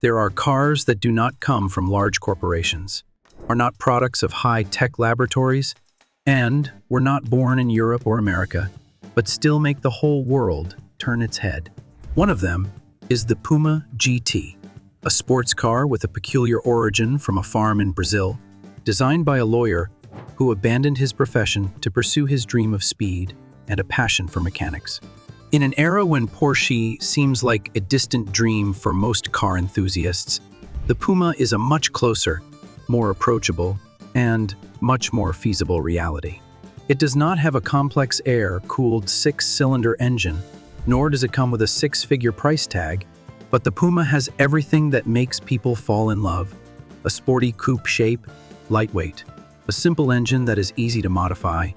There are cars that do not come from large corporations, are not products of high-tech laboratories, and were not born in Europe or America, but still make the whole world turn its head. One of them is the Puma GT, a sports car with a peculiar origin from a farm in Brazil, designed by a lawyer who abandoned his profession to pursue his dream of speed and a passion for mechanics. In an era when Porsche seems like a distant dream for most car enthusiasts, the Puma is a much closer, more approachable, and much more feasible reality. It does not have a complex air-cooled six-cylinder engine, nor does it come with a six-figure price tag, but the Puma has everything that makes people fall in love: a sporty coupe shape, lightweight, a simple engine that is easy to modify,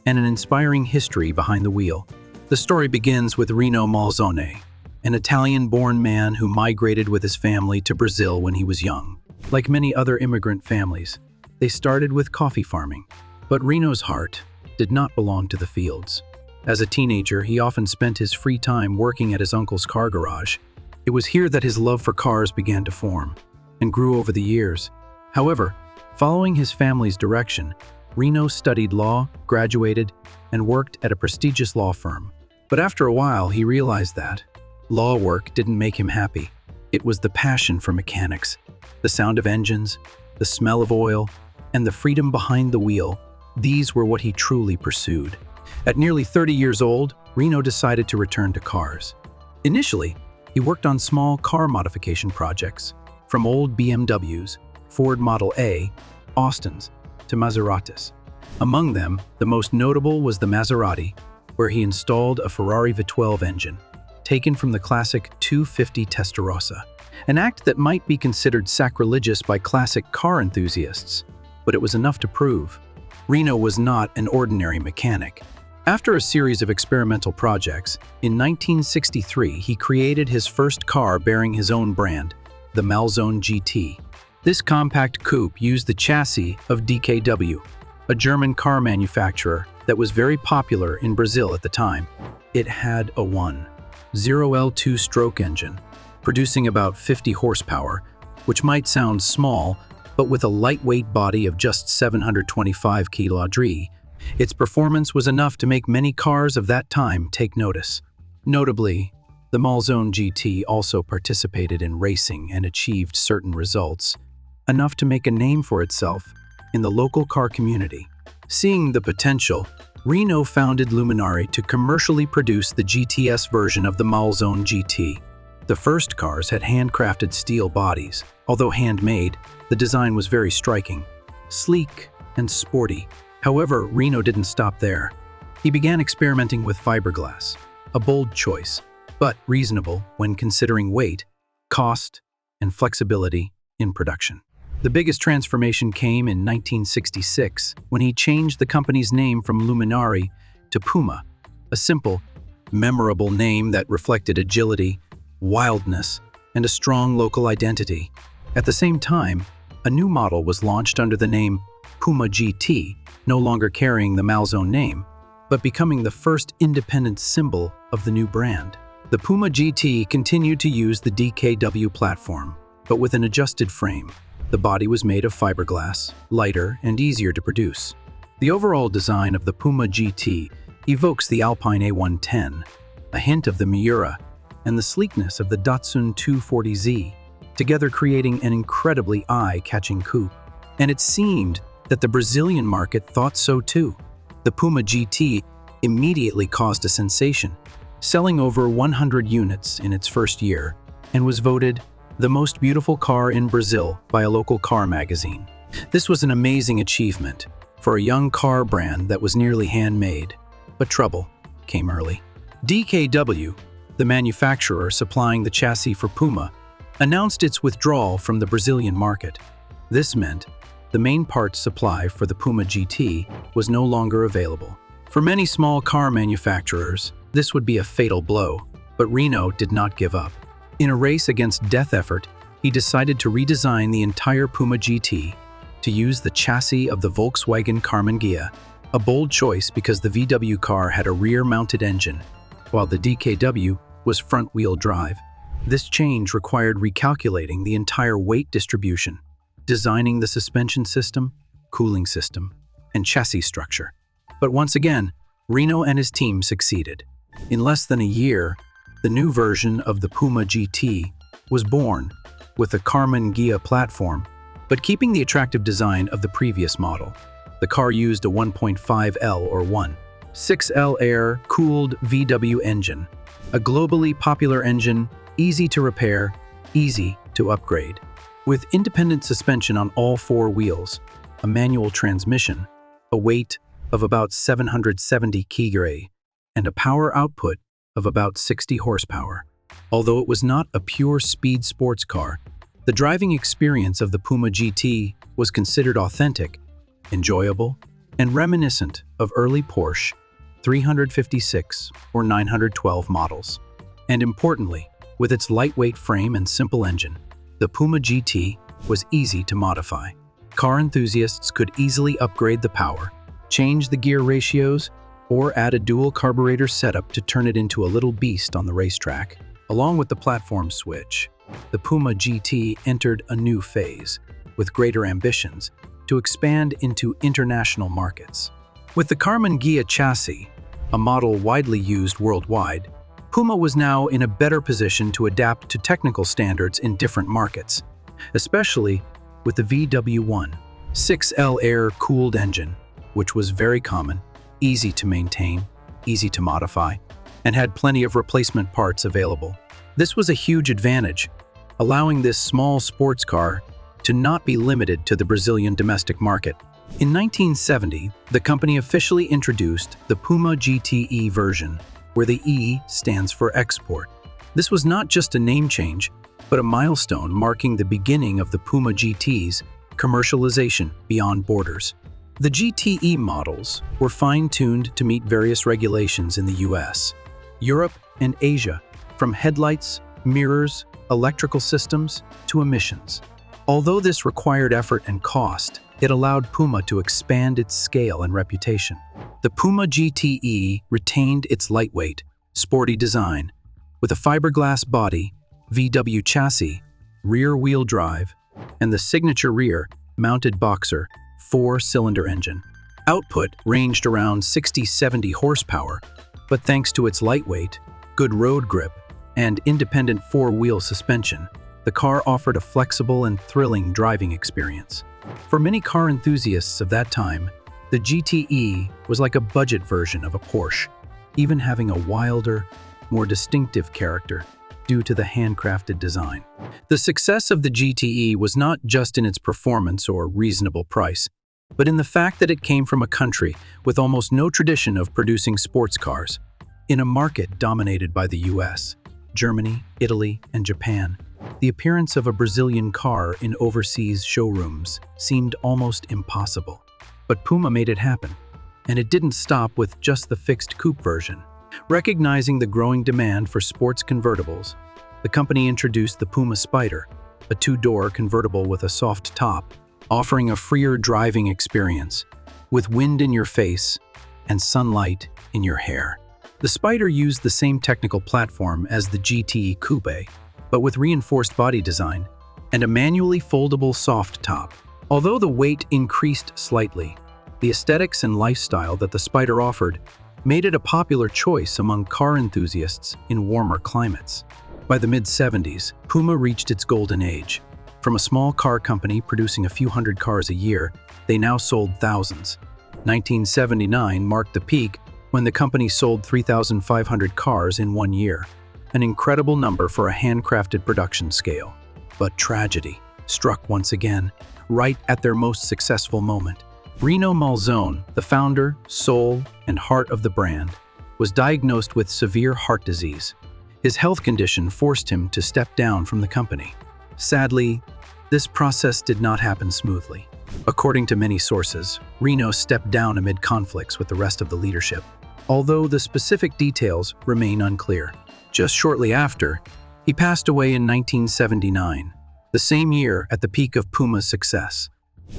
and an inspiring history behind the wheel. The story begins with Reno Malzone, an Italian-born man who migrated with his family to Brazil when he was young. Like many other immigrant families, they started with coffee farming, but Reno's heart did not belong to the fields. As a teenager, he often spent his free time working at his uncle's car garage. It was here that his love for cars began to form and grew over the years. However, following his family's direction, Reno studied law, graduated, and worked at a prestigious law firm. But after a while, he realized that law work didn't make him happy. It was the passion for mechanics, the sound of engines, the smell of oil, and the freedom behind the wheel. These were what he truly pursued. At nearly 30 years old, Reno decided to return to cars. Initially, he worked on small car modification projects, from old BMWs, Ford Model A, Austins, to Maseratis. Among them, the most notable was the Maserati, where he installed a Ferrari V12 engine, taken from the classic 250 Testarossa, an act that might be considered sacrilegious by classic car enthusiasts, but it was enough to prove Reno was not an ordinary mechanic. After a series of experimental projects, in 1963 he created his first car bearing his own brand, the Malzone GT. This compact coupe used the chassis of DKW, a German car manufacturer that was very popular in Brazil at the time. It had a 1.0L two-stroke engine, producing about 50 horsepower, which might sound small, but with a lightweight body of just 725 kg, its performance was enough to make many cars of that time take notice. Notably, the Malzone GT also participated in racing and achieved certain results, enough to make a name for itself in the local car community. Seeing the potential, Reno founded Lumimari to commercially produce the GTS version of the Malzone GT. The first cars had handcrafted steel bodies. Although handmade, the design was very striking, sleek, and sporty. However, Reno didn't stop there. He began experimenting with fiberglass, a bold choice, but reasonable when considering weight, cost, and flexibility in production. The biggest transformation came in 1966 when he changed the company's name from Lumimari to Puma, a simple, memorable name that reflected agility, wildness, and a strong local identity. At the same time, a new model was launched under the name Puma GT, no longer carrying the Malzone name, but becoming the first independent symbol of the new brand. The Puma GT continued to use the DKW platform, but with an adjusted frame. The body was made of fiberglass, lighter and easier to produce. The overall design of the Puma GT evokes the Alpine A110, a hint of the Miura, and the sleekness of the Datsun 240Z, together creating an incredibly eye-catching coupe. And it seemed that the Brazilian market thought so too. The Puma GT immediately caused a sensation, selling over 100 units in its first year, and was voted the most beautiful car in Brazil by a local car magazine. This was an amazing achievement for a young car brand that was nearly handmade, but trouble came early. DKW, the manufacturer supplying the chassis for Puma, announced its withdrawal from the Brazilian market. This meant the main parts supply for the Puma GT was no longer available. For many small car manufacturers, this would be a fatal blow, but Reno did not give up. In a race against death effort, he decided to redesign the entire Puma GT to use the chassis of the Volkswagen Carmanguia, a bold choice because the VW car had a rear-mounted engine, while the DKW was front-wheel drive. This change required recalculating the entire weight distribution, designing the suspension system, cooling system, and chassis structure. But once again, Reno and his team succeeded. In less than a year, the new version of the Puma GT was born with a Karmann Ghia platform, but keeping the attractive design of the previous model. The car used a 1.5L or 1.6L air-cooled VW engine, a globally popular engine, easy to repair, easy to upgrade. With independent suspension on all four wheels, a manual transmission, a weight of about 770 kg, and a power output of about 60 horsepower. Although it was not a pure speed sports car, the driving experience of the Puma GT was considered authentic, enjoyable, and reminiscent of early Porsche 356 or 912 models. And importantly, with its lightweight frame and simple engine, the Puma GT was easy to modify. Car enthusiasts could easily upgrade the power, change the gear ratios, or add a dual carburetor setup to turn it into a little beast on the racetrack. Along with the platform switch, the Puma GT entered a new phase, with greater ambitions to expand into international markets. With the Karmann Ghia chassis, a model widely used worldwide, Puma was now in a better position to adapt to technical standards in different markets, especially with the VW 1.6L air-cooled engine, which was very common, easy to maintain, easy to modify, and had plenty of replacement parts available. This was a huge advantage, allowing this small sports car to not be limited to the Brazilian domestic market. In 1970, the company officially introduced the Puma GTE version, where the E stands for export. This was not just a name change, but a milestone marking the beginning of the Puma GT's commercialization beyond borders. The GTE models were fine-tuned to meet various regulations in the US, Europe, and Asia, from headlights, mirrors, electrical systems, to emissions. Although this required effort and cost, it allowed Puma to expand its scale and reputation. The Puma GTE retained its lightweight, sporty design, with a fiberglass body, VW chassis, rear-wheel drive, and the signature rear-mounted boxer 4-cylinder engine. Output ranged around 60-70 horsepower, but thanks to its lightweight, good road grip, and independent four-wheel suspension, the car offered a flexible and thrilling driving experience. For many car enthusiasts of that time, the GTE was like a budget version of a Porsche, even having a wilder, more distinctive character due to the handcrafted design. The success of the GTE was not just in its performance or reasonable price, but in the fact that it came from a country with almost no tradition of producing sports cars. In a market dominated by the US, Germany, Italy, and Japan, the appearance of a Brazilian car in overseas showrooms seemed almost impossible. But Puma made it happen, and it didn't stop with just the fixed coupe version. Recognizing the growing demand for sports convertibles, the company introduced the Puma Spyder, a two-door convertible with a soft top, offering a freer driving experience, with wind in your face and sunlight in your hair. The Spyder used the same technical platform as the GT Coupe, but with reinforced body design and a manually foldable soft top. Although the weight increased slightly, the aesthetics and lifestyle that the Spyder offered made it a popular choice among car enthusiasts in warmer climates. By the mid-70s, Puma reached its golden age. From a small car company producing a few hundred cars a year, they now sold thousands. 1979 marked the peak when the company sold 3,500 cars in 1 year, an incredible number for a handcrafted production scale. But tragedy struck once again, right at their most successful moment. Reno Malzone, the founder, soul, and heart of the brand, was diagnosed with severe heart disease. His health condition forced him to step down from the company. Sadly, this process did not happen smoothly. According to many sources, Reno stepped down amid conflicts with the rest of the leadership, although the specific details remain unclear. Just shortly after, he passed away in 1979, the same year at the peak of Puma's success.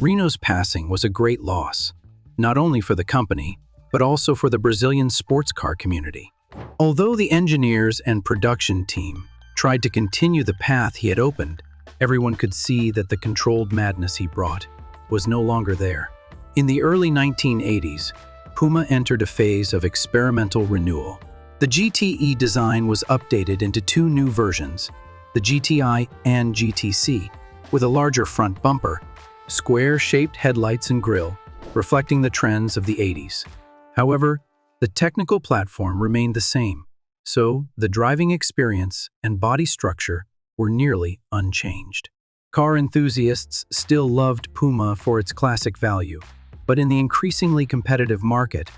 Reno's passing was a great loss, not only for the company, but also for the Brazilian sports car community. Although the engineers and production team tried to continue the path he had opened, everyone could see that the controlled madness he brought was no longer there. In the early 1980s, Puma entered a phase of experimental renewal. The GTE design was updated into two new versions, the GTI and GTC, with a larger front bumper, square-shaped headlights and grille, reflecting the trends of the 80s. However, the technical platform remained the same, so the driving experience and body structure were nearly unchanged. Car enthusiasts still loved Puma for its classic value, but in the increasingly competitive market,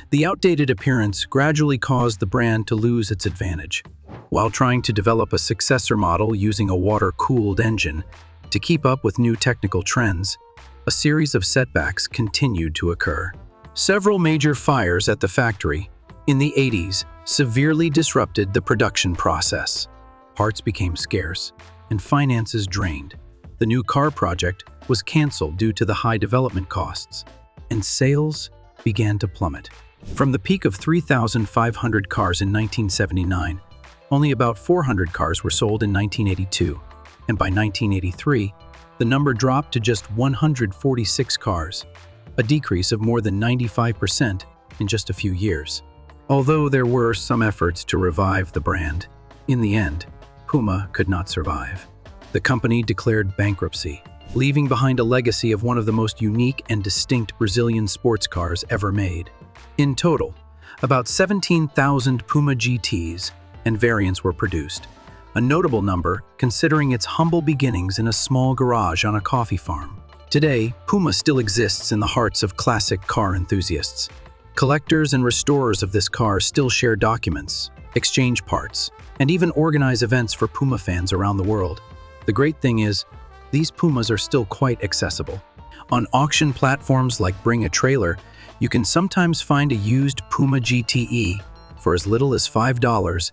the outdated appearance gradually caused the brand to lose its advantage. While trying to develop a successor model using a water-cooled engine to keep up with new technical trends, a series of setbacks continued to occur. Several major fires at the factory in the 80s severely disrupted the production process. Parts became scarce, and finances drained. The new car project was canceled due to the high development costs, and sales began to plummet. From the peak of 3,500 cars in 1979, only about 400 cars were sold in 1982, and by 1983, the number dropped to just 146 cars, a decrease of more than 95% in just a few years. Although there were some efforts to revive the brand, in the end, Puma could not survive. The company declared bankruptcy, leaving behind a legacy of one of the most unique and distinct Brazilian sports cars ever made. In total, about 17,000 Puma GTs and variants were produced, a notable number considering its humble beginnings in a small garage on a coffee farm. Today, Puma still exists in the hearts of classic car enthusiasts. Collectors and restorers of this car still share documents, exchange parts, and even organize events for Puma fans around the world. The great thing is, these Pumas are still quite accessible. On auction platforms like Bring a Trailer, you can sometimes find a used Puma GTE for as little as $5.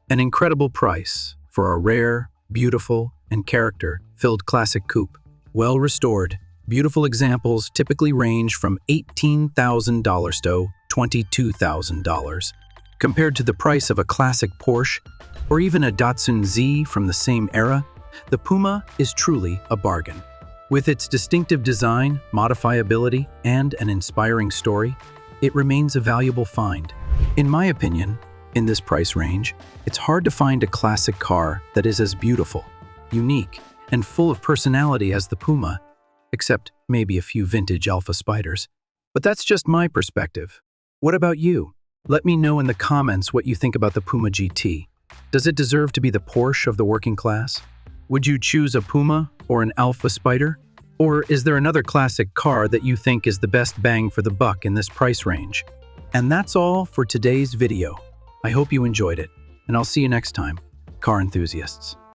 An incredible price for a rare, beautiful, and character-filled classic coupe. Well restored, beautiful examples typically range from $18,000 to $22,000. Compared to the price of a classic Porsche or even a Datsun Z from the same era, the Puma is truly a bargain. With its distinctive design, modifiability, and an inspiring story, it remains a valuable find. In my opinion, in this price range, it's hard to find a classic car that is as beautiful, unique, and full of personality as the Puma, except maybe a few vintage Alpha Spiders. But that's just my perspective. What about you? Let me know in the comments what you think about the Puma GT. Does it deserve to be the Porsche of the working class? Would you choose a Puma or an Alpha Spider? Or is there another classic car that you think is the best bang for the buck in this price range? And that's all for today's video. I hope you enjoyed it, and I'll see you next time, car enthusiasts.